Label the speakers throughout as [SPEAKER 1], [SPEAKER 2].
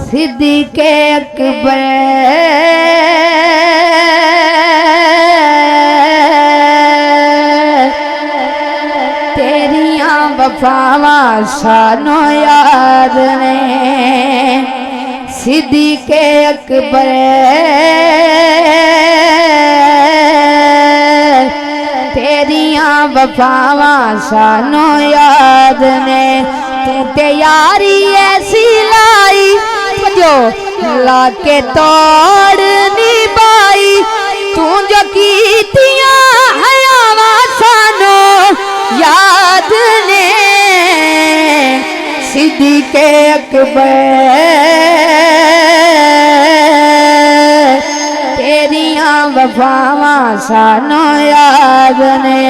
[SPEAKER 1] सिद्दीक़े अकबर तेरिया वफावां सानू याद ने। सिद्दीक़े अकबर तेरिया वफावां सानू याद ने। तू ते यारी ऐसी लाई जो लाके तोड़ निभाई। तू जो कीतियां हयावां सानू याद ने। सिद्दीक़े अकबर तेरिया वफावां सानू याद ने।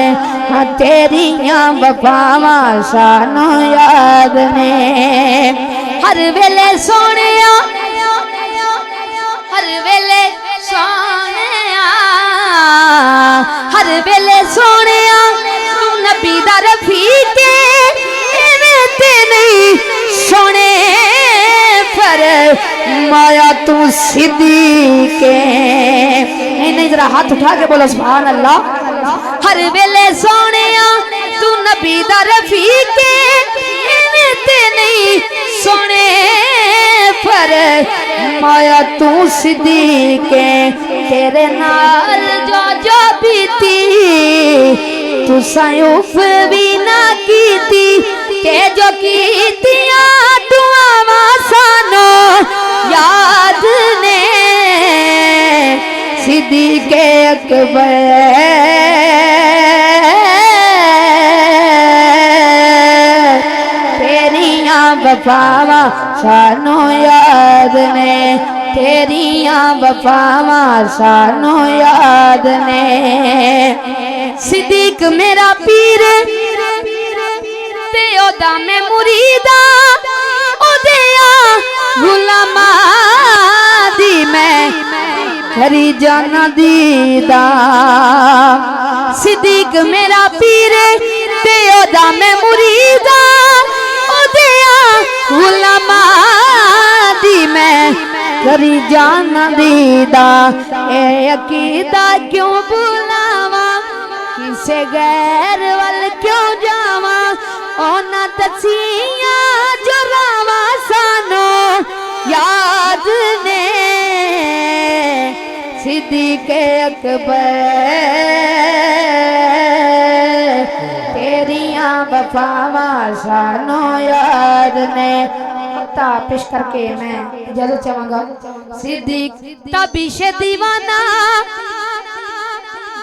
[SPEAKER 1] हाँ तेरिया वफावां सानू याद ने। हर वेले सोनिया हर वेले सोनिया हर वेले सोनिया तू नबी दा रफीक इवें ते नहीं सोने पर माया तू सिद्दीक़े। नहीं जरा हाथ उठा के बोलो सुभान अल्लाह। हर वेले सोनिया तू नबी दा रफीक इवें ते नहीं सोने पर माया तू सिद्दीक़े। तेरे नाल जो जो बीती तू सयूफ भी ना कीती। ते जो कीतियां दुआवां सानू याद ने। सिद्दीक़े अकबर तेरिया वफावां सानू याद ने। तेरिया वफावां सानू याद ने। सिद्दीक़ मेरा पीर ते ओदा मैं मुरीदा ओदिया गुलामां दी मैं करी जाना दीदा। सिद्दीक़ मेरा पीर ते ओदा मैं मुरीदा ओदिया गुलामां दी मैं करी जाना दीदा। ए अकीदा क्यों बुलावा किसे गैर वल क्यों जावा। ओना दसिया जो रावा सानू याद ने। सिद्दीक़े अकबर तेरिया वफावां सानू याद ने। पेश करके मैं इजाजत चाहूंगा। सिद्दीक़ तबीशे दीवाना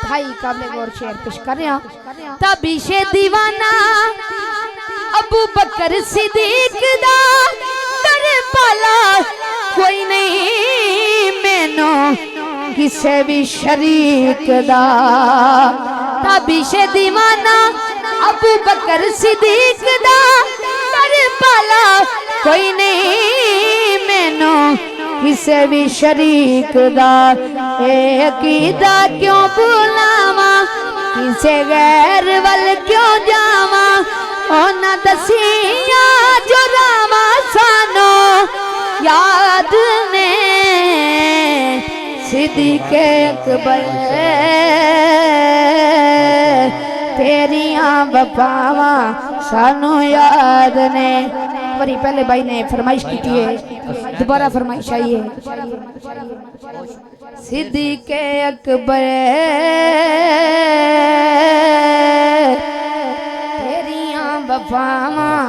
[SPEAKER 1] भाई काबिल गौर शेर पेश कर रहा। तबीशे दीवाना अबू बकर सिद्दीक़ दा कर पाला कोई नहीं मैनू किसे भी शरीक दा। तबीशे दीवाना अबू बकर सिद्दीक़ दा कर पाला कोई नहीं मैनू किसे भी शरीक दा। ए अकीदा क्यों बुलावा किसे गैर वल क्यों जावा। ओना दसिया जो रावा सानू याद ने। सिद्दीक़े अकबर तेरिया वफावां सानू याद ने। बड़ी पहले भाई ने फरमाइश की है दोबारा फरमाइश आई है। सिद्दीक़े अकबर तेरिया वफावां